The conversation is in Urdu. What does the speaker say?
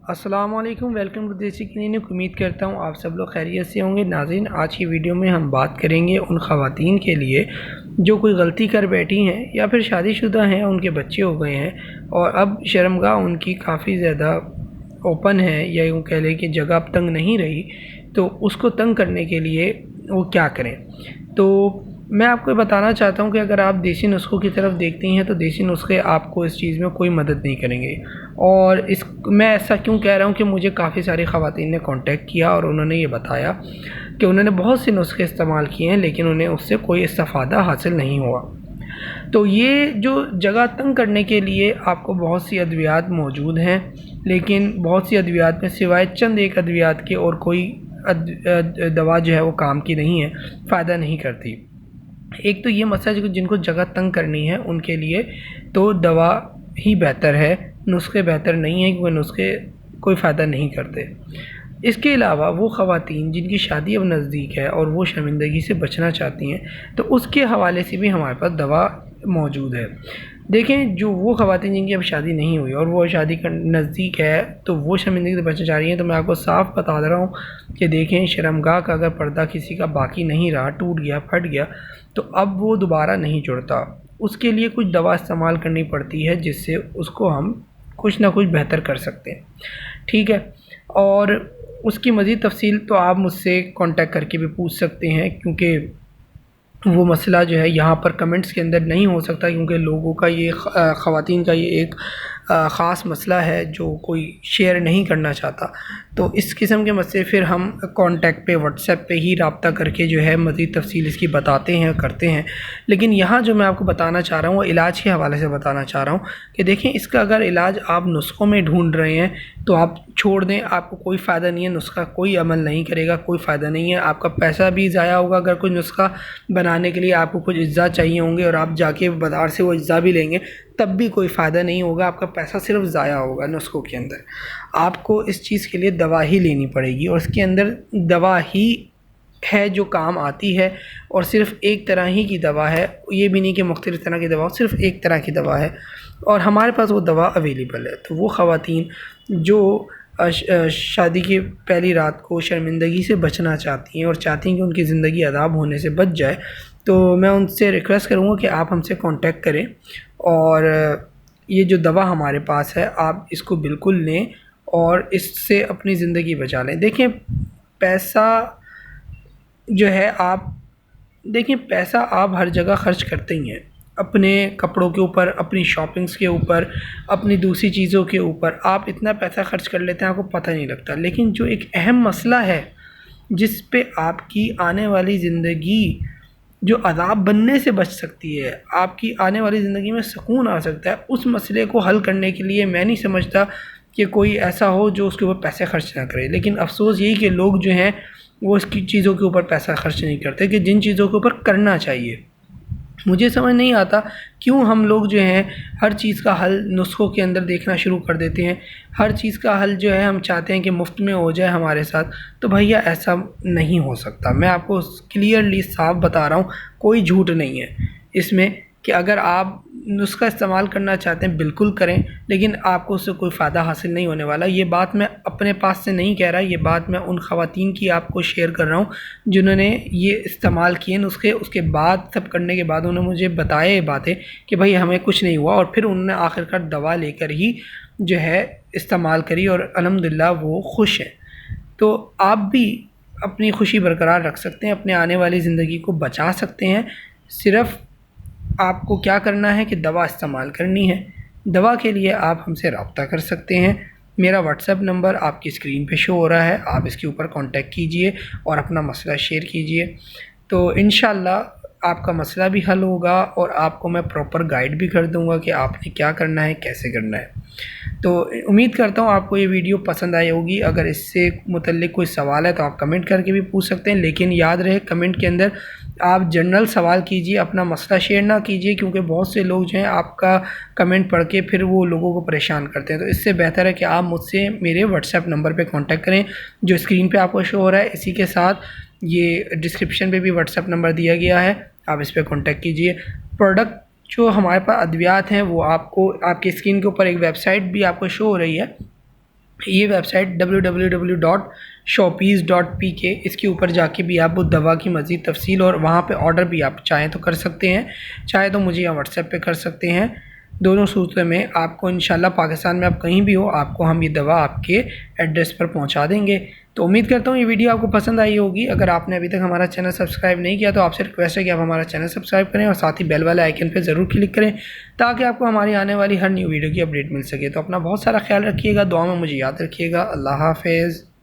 السلام علیکم، ویلکم ٹو دیسی کلینک۔ امید کرتا ہوں آپ سب لوگ خیریت سے ہوں گے۔ ناظرین، آج کی ویڈیو میں ہم بات کریں گے ان خواتین کے لیے جو کوئی غلطی کر بیٹھی ہیں یا پھر شادی شدہ ہیں، ان کے بچے ہو گئے ہیں اور اب شرمگاہ ان کی کافی زیادہ اوپن ہے یا یوں کہہ لیں کہ جگہ اب تنگ نہیں رہی، تو اس کو تنگ کرنے کے لیے وہ کیا کریں۔ تو میں آپ کو بتانا چاہتا ہوں کہ اگر آپ دیسی نسخوں کی طرف دیکھتی ہیں تو دیسی نسخے آپ کو اس چیز میں کوئی مدد نہیں کریں گے۔ اور میں ایسا کیوں کہہ رہا ہوں کہ مجھے کافی ساری خواتین نے کانٹیکٹ کیا اور انہوں نے یہ بتایا کہ انہوں نے بہت سے نسخے استعمال کیے ہیں لیکن انہیں اس سے کوئی استفادہ حاصل نہیں ہوا۔ تو یہ جو جگہ تنگ کرنے کے لیے آپ کو بہت سی ادویات موجود ہیں، لیکن بہت سی ادویات میں سوائے چند ایک ادویات کے اور کوئی دوا جو ہے وہ کام کی نہیں ہے، فائدہ نہیں کرتی۔ ایک تو یہ مسئلہ جن کو جگہ تنگ کرنی ہے ان کے لیے تو دوا ہی بہتر ہے، نسخے بہتر نہیں ہیں کیونکہ نسخے کوئی فائدہ نہیں کرتے۔ اس کے علاوہ وہ خواتین جن کی شادی اب نزدیک ہے اور وہ شرمندگی سے بچنا چاہتی ہیں تو اس کے حوالے سے بھی ہمارے پاس دوا موجود ہے۔ دیکھیں، جو وہ خواتین جن کی اب شادی نہیں ہوئی اور وہ شادی کا نزدیک ہے تو وہ شرمندگی سے بچنا چاہ رہی ہیں، تو میں آپ کو صاف بتا دے رہا ہوں کہ دیکھیں، شرمگاہ کا اگر پردہ کسی کا باقی نہیں رہا، ٹوٹ گیا، پھٹ گیا، تو اب وہ دوبارہ نہیں جڑتا۔ اس کے لیے کچھ دوا استعمال کرنی پڑتی ہے جس سے اس کو ہم کچھ نہ کچھ بہتر کر سکتے ہیں، ٹھیک ہے۔ اور اس کی مزید تفصیل تو آپ مجھ سے کانٹیکٹ کر کے بھی پوچھ سکتے ہیں، کیونکہ وہ مسئلہ جو ہے یہاں پر کمنٹس کے اندر نہیں ہو سکتا، کیونکہ لوگوں کا یہ خواتین کا یہ ایک خاص مسئلہ ہے جو کوئی شیئر نہیں کرنا چاہتا۔ تو اس قسم کے مسئلے پھر ہم کانٹیکٹ پہ، واٹس ایپ پہ ہی رابطہ کر کے جو ہے مزید تفصیل اس کی بتاتے ہیں، کرتے ہیں۔ لیکن یہاں جو میں آپ کو بتانا چاہ رہا ہوں وہ علاج کے حوالے سے بتانا چاہ رہا ہوں کہ دیکھیں، اس کا اگر علاج آپ نسخوں میں ڈھونڈ رہے ہیں تو آپ چھوڑ دیں، آپ کو کوئی فائدہ نہیں ہے، نسخہ کوئی عمل نہیں کرے گا، کوئی فائدہ نہیں ہے، آپ کا پیسہ بھی ضائع ہوگا۔ اگر کوئی نسخہ بنانے کے لیے آپ کو کچھ اجزاء چاہیے ہوں گے اور آپ جا کے بازار سے وہ اجزاء بھی لیں گے تب بھی کوئی فائدہ نہیں ہوگا، آپ کا پیسہ صرف ضائع ہوگا۔ نسخوں کے اندر آپ کو اس چیز کے لیے دوا ہی لینی پڑے گی اور اس کے اندر دوا ہی ہے جو کام آتی ہے، اور صرف ایک طرح ہی کی دوا ہے، یہ بھی نہیں کہ مختلف طرح کی دوا، صرف ایک طرح کی دوا ہے اور ہمارے پاس وہ دوا اویلیبل ہے۔ تو وہ خواتین جو شادی کی پہلی رات کو شرمندگی سے بچنا چاہتی ہیں اور چاہتی ہیں کہ ان کی زندگی عذاب ہونے سے بچ جائے، تو میں ان سے ریکویسٹ کروں گا کہ آپ ہم سے کانٹیکٹ کریں اور یہ جو دوا ہمارے پاس ہے آپ اس کو بالکل لیں اور اس سے اپنی زندگی بچا لیں۔ دیکھیں، پیسہ جو ہے پیسہ آپ ہر جگہ خرچ کرتے ہی ہیں، اپنے کپڑوں کے اوپر، اپنی شاپنگز کے اوپر، اپنی دوسری چیزوں کے اوپر آپ اتنا پیسہ خرچ کر لیتے ہیں، آپ کو پتہ نہیں لگتا۔ لیکن جو ایک اہم مسئلہ ہے جس پہ آپ کی آنے والی زندگی جو عذاب بننے سے بچ سکتی ہے، آپ کی آنے والی زندگی میں سکون آ سکتا ہے، اس مسئلے کو حل کرنے کے لیے میں نہیں سمجھتا کہ کوئی ایسا ہو جو اس کے اوپر پیسے خرچ نہ کرے۔ لیکن افسوس یہی کہ لوگ جو ہیں وہ اس کی چیزوں کے اوپر پیسہ خرچ نہیں کرتے کہ جن چیزوں کے اوپر کرنا چاہیے۔ مجھے سمجھ نہیں آتا کیوں ہم لوگ جو ہیں ہر چیز کا حل نسخوں کے اندر دیکھنا شروع کر دیتے ہیں، ہر چیز کا حل جو ہے ہم چاہتے ہیں کہ مفت میں ہو جائے ہمارے ساتھ۔ تو بھیا ایسا نہیں ہو سکتا، میں آپ کو کلیئرلی صاف بتا رہا ہوں، کوئی جھوٹ نہیں ہے اس میں کہ اگر آپ نسخہ استعمال کرنا چاہتے ہیں بالکل کریں، لیکن آپ کو اس سے کوئی فائدہ حاصل نہیں ہونے والا۔ یہ بات میں اپنے پاس سے نہیں کہہ رہا، یہ بات میں ان خواتین کی آپ کو شیئر کر رہا ہوں جنہوں نے یہ استعمال کیے نسخے، اس کے بعد سب کرنے کے بعد انہوں نے مجھے بتایا یہ باتیں کہ بھائی ہمیں کچھ نہیں ہوا، اور پھر انہوں نے آخرکار دوا لے کر ہی جو ہے استعمال کری اور الحمدللہ وہ خوش ہیں۔ تو آپ بھی اپنی خوشی برقرار رکھ سکتے ہیں، اپنے آنے والی زندگی کو بچا سکتے ہیں۔ صرف آپ کو کیا کرنا ہے کہ دوا استعمال کرنی ہے۔ دوا کے لیے آپ ہم سے رابطہ کر سکتے ہیں، میرا واٹس ایپ نمبر آپ کی اسکرین پہ شو ہو رہا ہے، آپ اس کے اوپر کانٹیکٹ کیجئے اور اپنا مسئلہ شیئر کیجئے، تو انشاءاللہ آپ کا مسئلہ بھی حل ہوگا اور آپ کو میں پراپر گائیڈ بھی کر دوں گا کہ آپ نے کیا کرنا ہے، کیسے کرنا ہے۔ تو امید کرتا ہوں آپ کو یہ ویڈیو پسند آئی ہوگی۔ اگر اس سے متعلق کوئی سوال ہے تو آپ کمنٹ کر کے بھی پوچھ سکتے ہیں، لیکن یاد رہے کمنٹ کے اندر آپ جنرل سوال کیجئے، اپنا مسئلہ شیئر نہ کیجئے، کیونکہ بہت سے لوگ جو ہیں آپ کا کمنٹ پڑھ کے پھر وہ لوگوں کو پریشان کرتے ہیں۔ تو اس سے بہتر ہے کہ آپ مجھ سے میرے واٹس ایپ نمبر پہ کانٹیکٹ کریں جو اسکرین پہ آپ کو شو ہو رہا ہے، اسی کے ساتھ یہ ڈسکرپشن پہ بھی واٹس ایپ نمبر دیا گیا ہے، آپ اس پہ کانٹیکٹ کیجئے۔ پروڈکٹ جو ہمارے پاس ادویات ہیں وہ آپ کو آپ کی اسکرین کے اوپر ایک ویب سائٹ بھی آپ کو شو ہو رہی ہے، یہ ویب سائٹ www.shoppees.pk، اس کے اوپر جا کے بھی آپ اس دوا کی مزید تفصیل اور وہاں پہ آرڈر بھی آپ چاہیں تو کر سکتے ہیں، چاہے تو مجھے یا واٹس ایپ پہ کر سکتے ہیں۔ دونوں صورتوں میں آپ کو انشاءاللہ پاکستان میں آپ کہیں بھی ہو، آپ کو ہم یہ دوا آپ کے ایڈریس پر پہنچا دیں گے۔ تو امید کرتا ہوں یہ ویڈیو آپ کو پسند آئی ہوگی۔ اگر آپ نے ابھی تک ہمارا چینل سبسکرائب نہیں کیا تو آپ سے ریکویسٹ ہے کہ آپ ہمارا چینل سبسکرائب کریں اور ساتھ ہی بیل والے آئیکن پہ ضرور کلک کریں تاکہ آپ کو ہماری آنے والی ہر نیو ویڈیو کی اپڈیٹ مل سکے۔ تو اپنا بہت سارا خیال رکھیے گا، دعا میں مجھے یاد رکھیے گا۔ اللہ حافظ۔